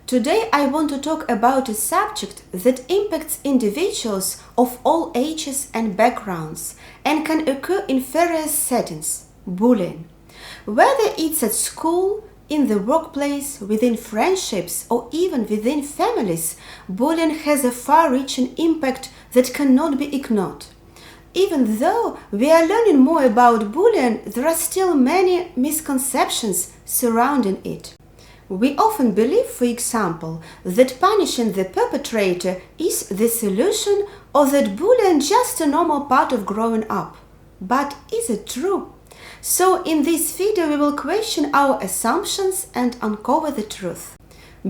Today I want to talk about a subject that impacts individuals of all ages and backgrounds and can occur in various settings: bullying. Whether it's at school, in the workplace, within friendships, or even within families, bullying has a far-reaching impact that cannot be ignored. Even though we are learning more about bullying, there are still many misconceptions surrounding it. We often believe, for example, that punishing the perpetrator is the solution or that bullying is just a normal part of growing up. But is it true? So in this video we will question our assumptions and uncover the truth.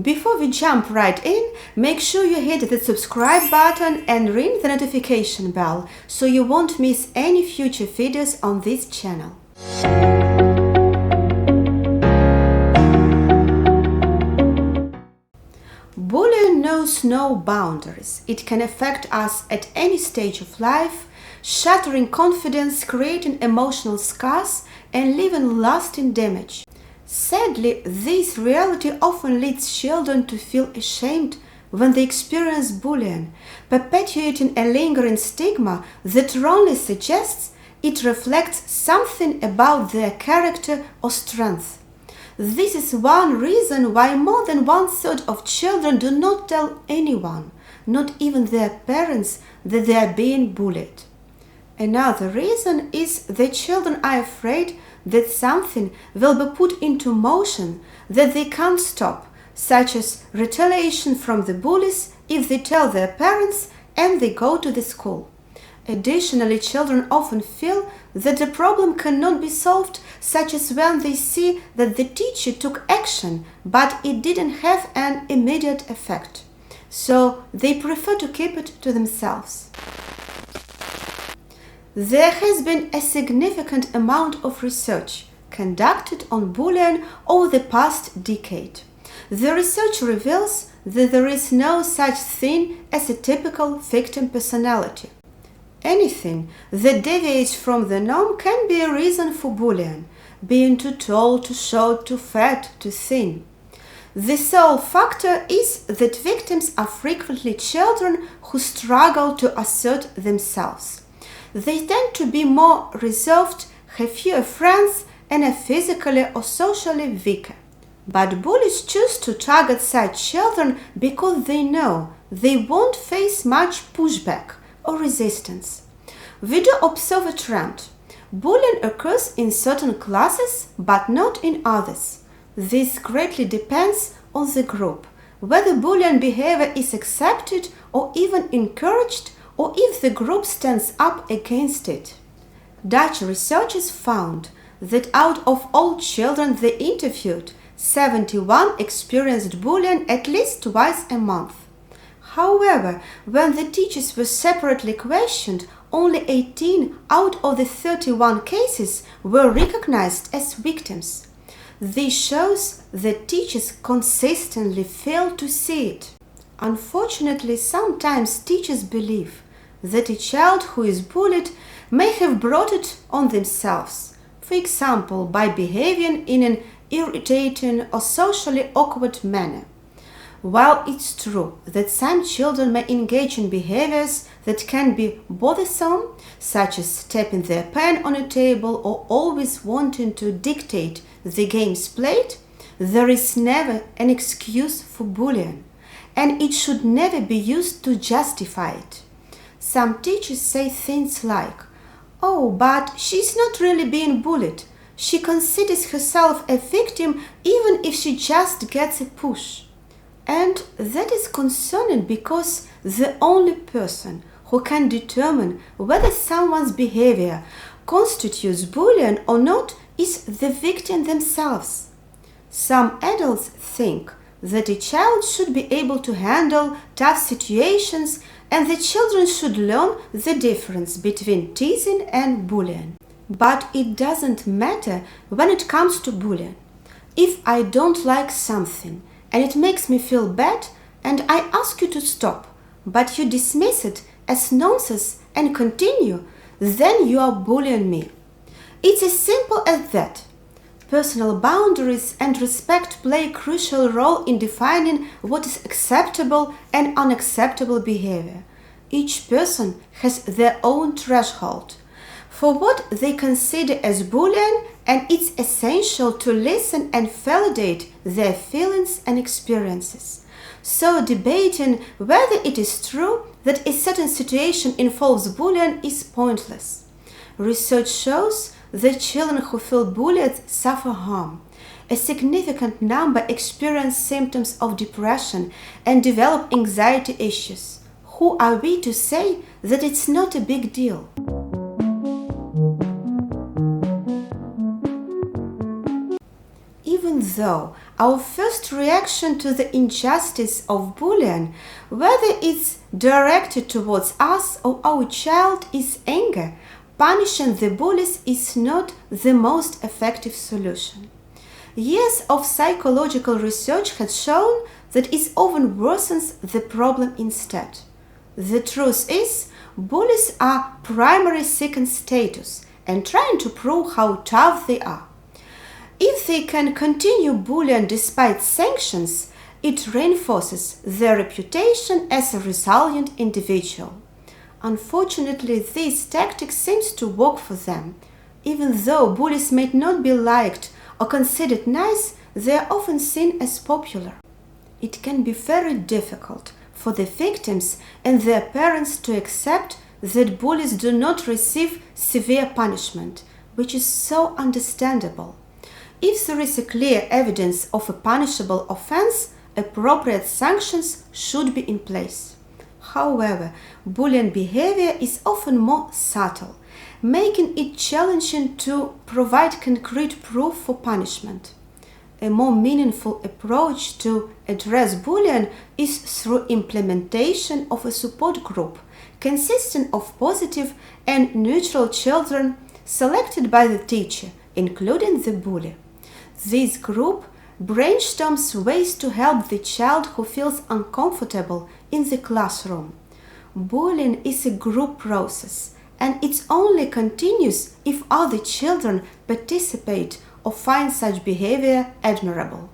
Before we jump right in, make sure you hit the subscribe button and ring the notification bell so you won't miss any future videos on this channel. Bullying knows no boundaries. It can affect us at any stage of life, shattering confidence, creating emotional scars, and leaving lasting damage. Sadly, this reality often leads children to feel ashamed when they experience bullying, perpetuating a lingering stigma that wrongly suggests it reflects something about their character or strength. This is one reason why more than 1/3 of children do not tell anyone, not even their parents, that they are being bullied. Another reason is that children are afraid that something will be put into motion that they can't stop, such as retaliation from the bullies if they tell their parents and they go to the school. Additionally, children often feel that the problem cannot be solved, such as when they see that the teacher took action but it didn't have an immediate effect. So they prefer to keep it to themselves. There has been a significant amount of research conducted on bullying over the past decade. The research reveals that there is no such thing as a typical victim personality. Anything that deviates from the norm can be a reason for bullying, being too tall, too short, too fat, too thin. The sole factor is that victims are frequently children who struggle to assert themselves. They tend to be more reserved, have fewer friends, and are physically or socially weaker. But bullies choose to target such children because they know they won't face much pushback or resistance. We do observe a trend. Bullying occurs in certain classes but not in others. This greatly depends on the group, whether bullying behavior is accepted or even encouraged, or if the group stands up against it. Dutch researchers found that out of all children they interviewed, 71 experienced bullying at least twice a month. However, when the teachers were separately questioned, only 18 out of the 31 cases were recognized as victims. This shows that teachers consistently fail to see it. Unfortunately, sometimes teachers believe that a child who is bullied may have brought it on themselves, for example, by behaving in an irritating or socially awkward manner. While it's true that some children may engage in behaviors that can be bothersome, such as tapping their pen on a table or always wanting to dictate the games played, there is never an excuse for bullying, and it should never be used to justify it. Some teachers say things like, "Oh, but she's not really being bullied. She considers herself a victim even if she just gets a push." And that is concerning because the only person who can determine whether someone's behavior constitutes bullying or not is the victim themselves. Some adults think that a child should be able to handle tough situations and the children should learn the difference between teasing and bullying. But it doesn't matter when it comes to bullying. If I don't like something and it makes me feel bad and I ask you to stop, but you dismiss it as nonsense and continue, then you are bullying me. It's as simple as that. Personal boundaries and respect play a crucial role in defining what is acceptable and unacceptable behavior. Each person has their own threshold for what they consider as bullying, and it's essential to listen and validate their feelings and experiences. So, debating whether it is true that a certain situation involves bullying is pointless. Research shows that children who feel bullied suffer harm. A significant number experience symptoms of depression and develop anxiety issues. Who are we to say that it's not a big deal? Even though our first reaction to the injustice of bullying, whether it's directed towards us or our child, is anger, punishing the bullies is not the most effective solution. Years of psychological research has shown that it often worsens the problem instead. The truth is, bullies are primarily seeking status and trying to prove how tough they are. If they can continue bullying despite sanctions, it reinforces their reputation as a resilient individual. Unfortunately, this tactic seems to work for them. Even though bullies may not be liked or considered nice, they are often seen as popular. It can be very difficult for the victims and their parents to accept that bullies do not receive severe punishment, which is so understandable. If there is a clear evidence of a punishable offense, appropriate sanctions should be in place. However, bullying behavior is often more subtle, making it challenging to provide concrete proof for punishment. A more meaningful approach to address bullying is through implementation of a support group consisting of positive and neutral children selected by the teacher, including the bully. This group brainstorms ways to help the child who feels uncomfortable in the classroom. Bullying is a group process, and it only continues if other children participate or find such behavior admirable.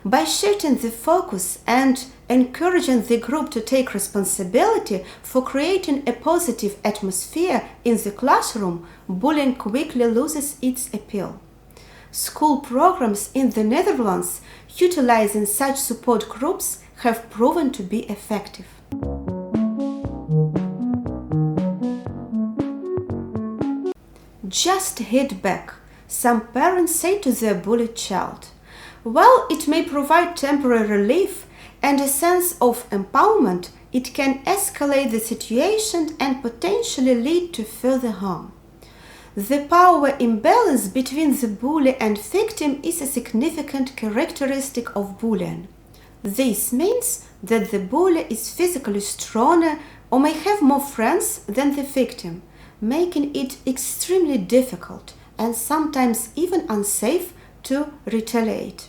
By shifting the focus and encouraging the group to take responsibility for creating a positive atmosphere in the classroom, bullying quickly loses its appeal. School programs in the Netherlands utilizing such support groups have proven to be effective. Just hit back, some parents say to their bullied child. While it may provide temporary relief and a sense of empowerment, it can escalate the situation and potentially lead to further harm. The power imbalance between the bully and victim is a significant characteristic of bullying. This means that the bully is physically stronger or may have more friends than the victim, making it extremely difficult and sometimes even unsafe to retaliate.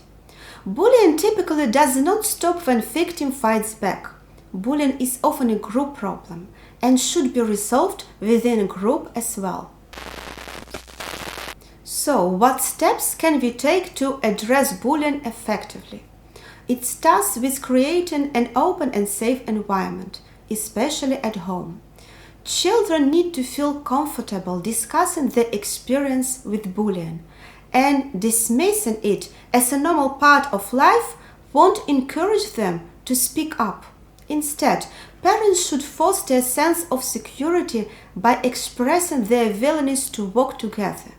Bullying typically does not stop when victim fights back. Bullying is often a group problem and should be resolved within a group as well. So, what steps can we take to address bullying effectively? It starts with creating an open and safe environment, especially at home. Children need to feel comfortable discussing their experience with bullying, and dismissing it as a normal part of life won't encourage them to speak up. Instead, parents should foster a sense of security by expressing their willingness to work together.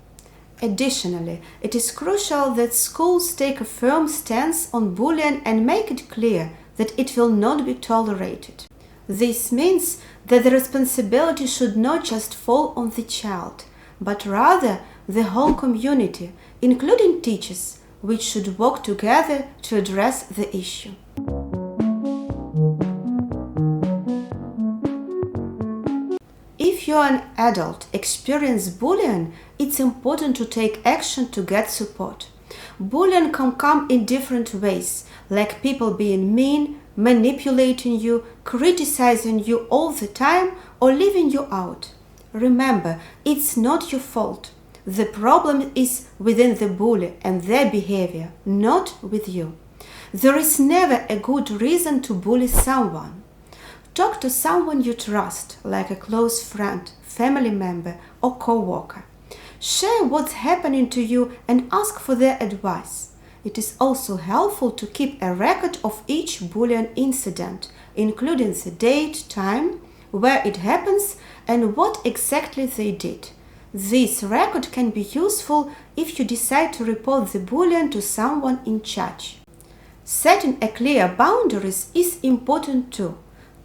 Additionally, it is crucial that schools take a firm stance on bullying and make it clear that it will not be tolerated. This means that the responsibility should not just fall on the child, but rather the whole community, including teachers, which should work together to address the issue. If you're an adult experiencing bullying, it's important to take action to get support. Bullying can come in different ways, like people being mean, manipulating you, criticizing you all the time, or leaving you out. Remember, it's not your fault. The problem is within the bully and their behavior, not with you. There is never a good reason to bully someone. Talk to someone you trust, like a close friend, family member, or co-worker. Share what's happening to you and ask for their advice. It is also helpful to keep a record of each bullying incident, including the date, time, where it happens, and what exactly they did. This record can be useful if you decide to report the bullying to someone in charge. Setting a clear boundaries is important too.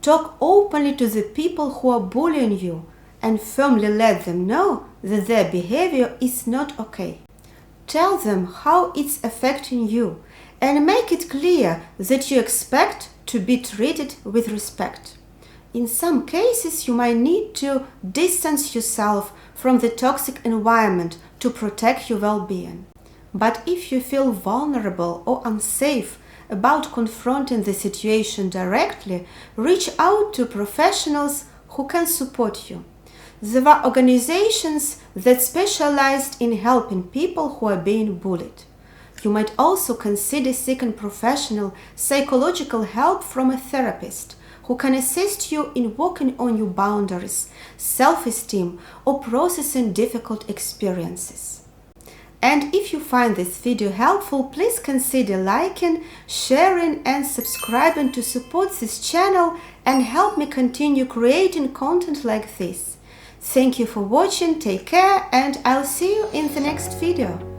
Talk openly to the people who are bullying you and firmly let them know that their behavior is not okay. Tell them how it's affecting you and make it clear that you expect to be treated with respect. In some cases, you might need to distance yourself from the toxic environment to protect your well-being. But if you feel vulnerable or unsafe about confronting the situation directly, reach out to professionals who can support you. There are organizations that specialize in helping people who are being bullied. You might also consider seeking professional psychological help from a therapist who can assist you in working on your boundaries, self-esteem, or processing difficult experiences. And if you find this video helpful, please consider liking, sharing, and subscribing to support this channel and help me continue creating content like this. Thank you for watching, take care, and I'll see you in the next video.